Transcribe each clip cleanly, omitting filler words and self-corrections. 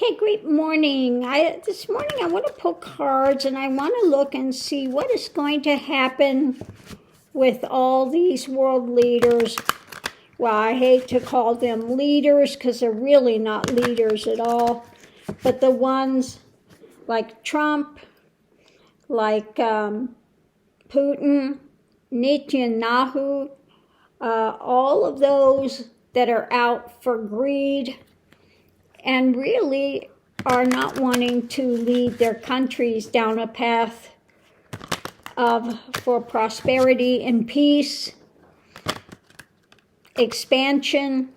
Okay, great morning. This morning I want to pull cards and I want to look and see what is going to happen with all these world leaders. Well, I hate to call them leaders because they're really not leaders at all. But the ones like Trump, like Putin, Netanyahu, all of those that are out for greed and really are not wanting to lead their countries down a path for prosperity and peace, expansion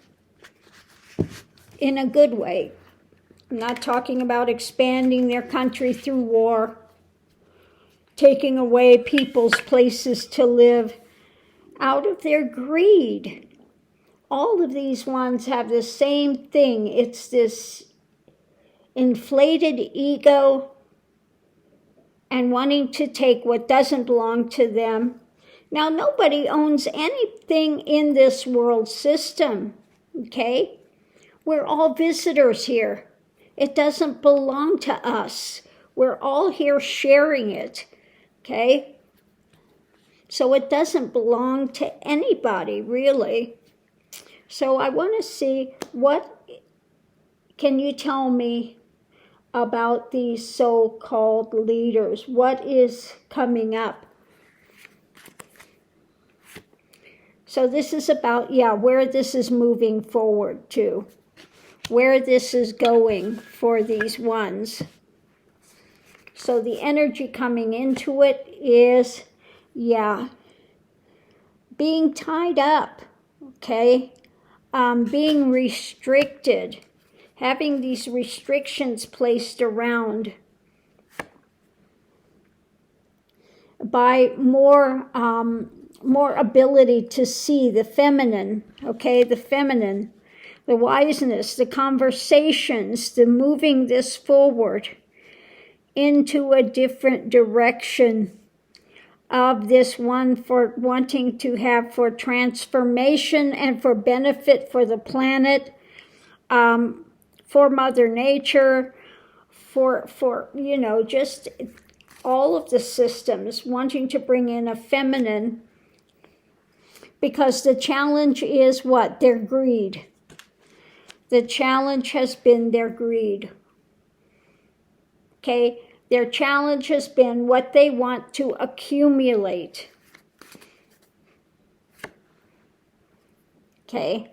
in a good way. I'm not talking about expanding their country through war, taking away people's places to live out of their greed. All of these ones have the same thing. It's this inflated ego and wanting to take what doesn't belong to them. Now, nobody owns anything in this world system, okay? We're all visitors here. It doesn't belong to us. We're all here sharing it, okay? So it doesn't belong to anybody, really. So I want to see, what can you tell me about these so-called leaders? What is coming up? So this is about, where this is moving forward to, where this is going for these ones. So the energy coming into it is, being tied up, okay? Being restricted, having these restrictions placed around by more ability to see the feminine, okay, the feminine, the wiseness, the conversations, the moving this forward into a different direction of this one for wanting to have for transformation and for benefit for the planet, for Mother Nature, for just all of the systems, wanting to bring in a feminine, because the challenge is what? Their greed. The challenge has been their greed. Okay? Their challenge has been what they want to accumulate. Okay?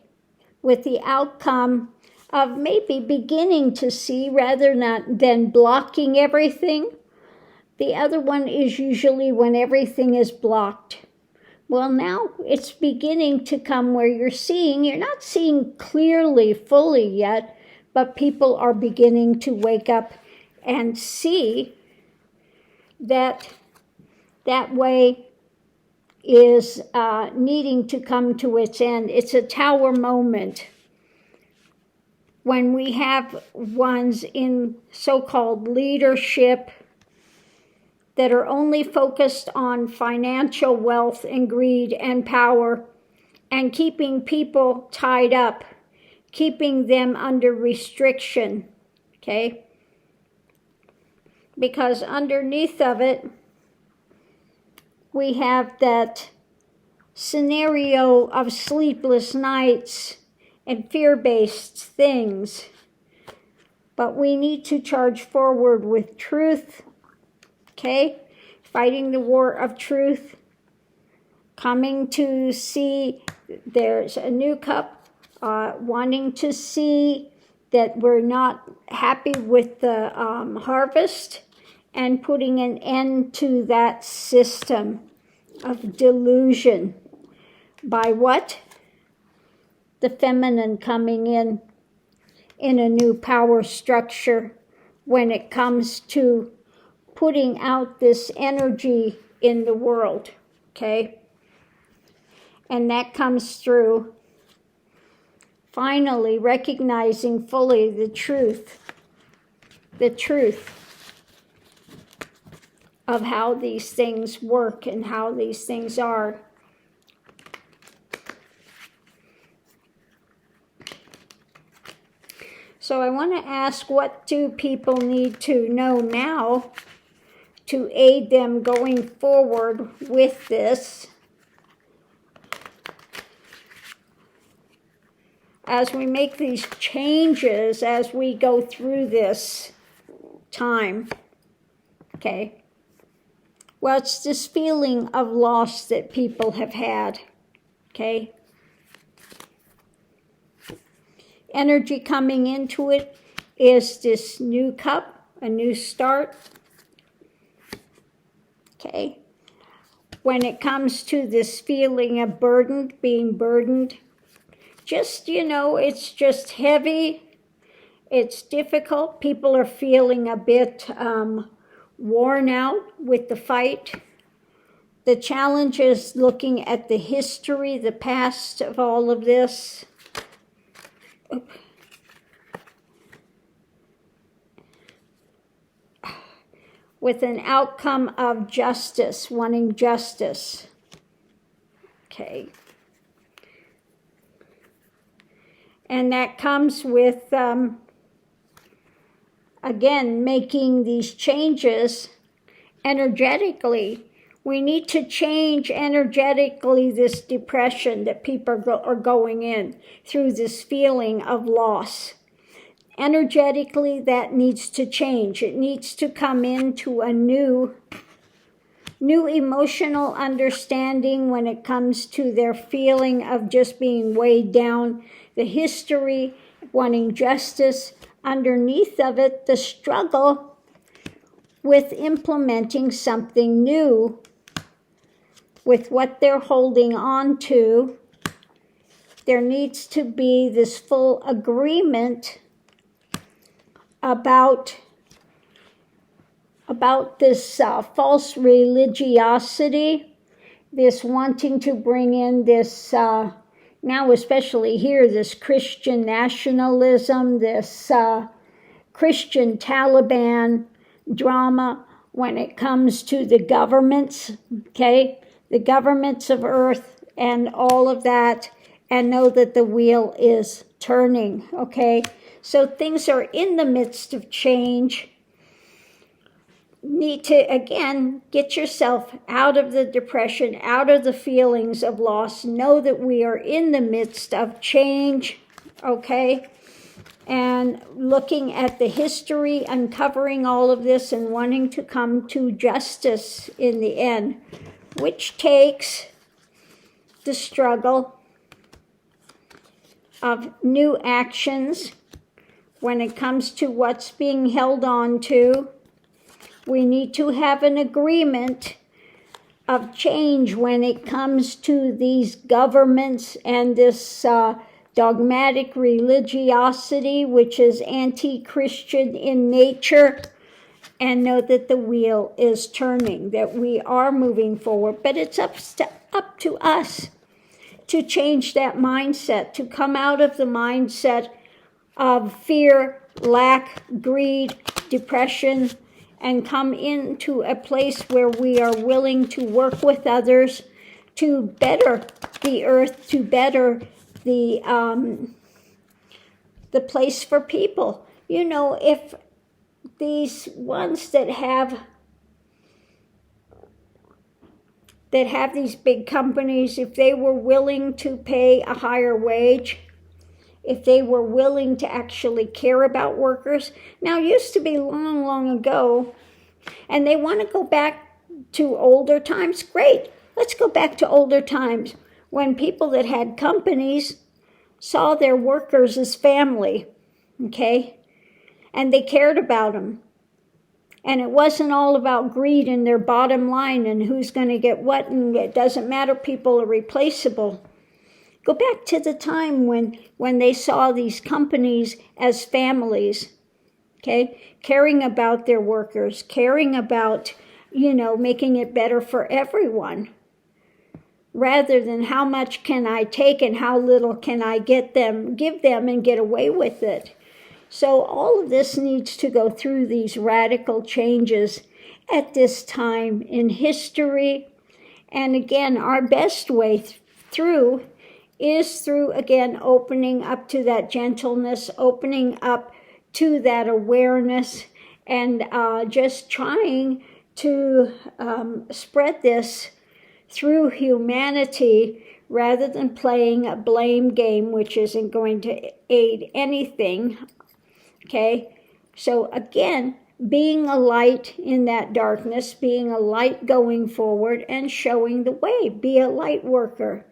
With the outcome of maybe beginning to see rather than blocking everything. The other one is usually when everything is blocked. Well, now it's beginning to come where you're not seeing clearly, fully yet, but people are beginning to wake up and see that way is needing to come to its end. It's a tower moment. When we have ones in so-called leadership that are only focused on financial wealth and greed and power and keeping people tied up, keeping them under restriction, okay? Because underneath of it, we have that scenario of sleepless nights and fear-based things. But we need to charge forward with truth, okay? Fighting the war of truth. Coming to see there's a new cup, wanting to see that we're not happy with the harvest, and putting an end to that system of delusion. By what? The feminine coming in a new power structure when it comes to putting out this energy in the world, okay? And that comes through finally recognizing fully the truth of how these things work and how these things are. So I want to ask, what do people need to know now to aid them going forward with this as we make these changes, as we go through this time? Okay. Well, it's this feeling of loss that people have had. Okay. Energy coming into it is this new cup, a new start. Okay. When it comes to this feeling of burdened, being burdened, just, it's just heavy. It's difficult. People are feeling a bit worn out with the fight. The challenge is looking at the history, the past of all of this. With an outcome of justice, wanting justice. Okay. And that comes with, again, making these changes energetically. We need to change energetically this depression that people are going in through this feeling of loss. Energetically, that needs to change. It needs to come into a new emotional understanding when it comes to their feeling of just being weighed down, the history, wanting justice, underneath of it, the struggle with implementing something new with what they're holding on to. There needs to be this full agreement about this false religiosity, this wanting to bring in this, now especially here, this Christian nationalism, this Christian Taliban drama when it comes to the governments, okay? The governments of Earth and all of that, and know that the wheel is turning, okay? So things are in the midst of change. Need to, again, get yourself out of the depression, out of the feelings of loss. Know that we are in the midst of change, okay? And looking at the history, uncovering all of this, and wanting to come to justice in the end, which takes the struggle of new actions. When it comes to what's being held on to, we need to have an agreement of change when it comes to these governments and this dogmatic religiosity, which is anti-Christian in nature, and know that the wheel is turning, that we are moving forward. But it's up to us to change that mindset, to come out of the mindset of fear, lack, greed, depression, and come into a place where we are willing to work with others to better the earth, to better the place for people. If these ones that have these big companies, if they were willing to pay a higher wage, if they were willing to actually care about workers. Now, it used to be long, long ago, and they want to go back to older times. Great, let's go back to older times when people that had companies saw their workers as family, okay? And they cared about them. And it wasn't all about greed and their bottom line and who's going to get what, and it doesn't matter, people are replaceable. Go back to the time when they saw these companies as families, okay? Caring about their workers, caring about, making it better for everyone, rather than how much can I take and how little can I give them and get away with it. So all of this needs to go through these radical changes at this time in history. And again, our best way through is through, again, opening up to that gentleness, opening up to that awareness, and just trying to spread this through humanity rather than playing a blame game, which isn't going to aid anything. Okay, so again, being a light in that darkness, being a light going forward and showing the way. Be a light worker.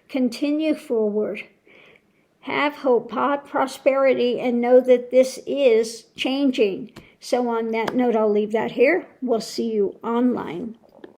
Continue forward. Have hope, prosperity, and know that this is changing. So on that note, I'll leave that here. We'll see you online.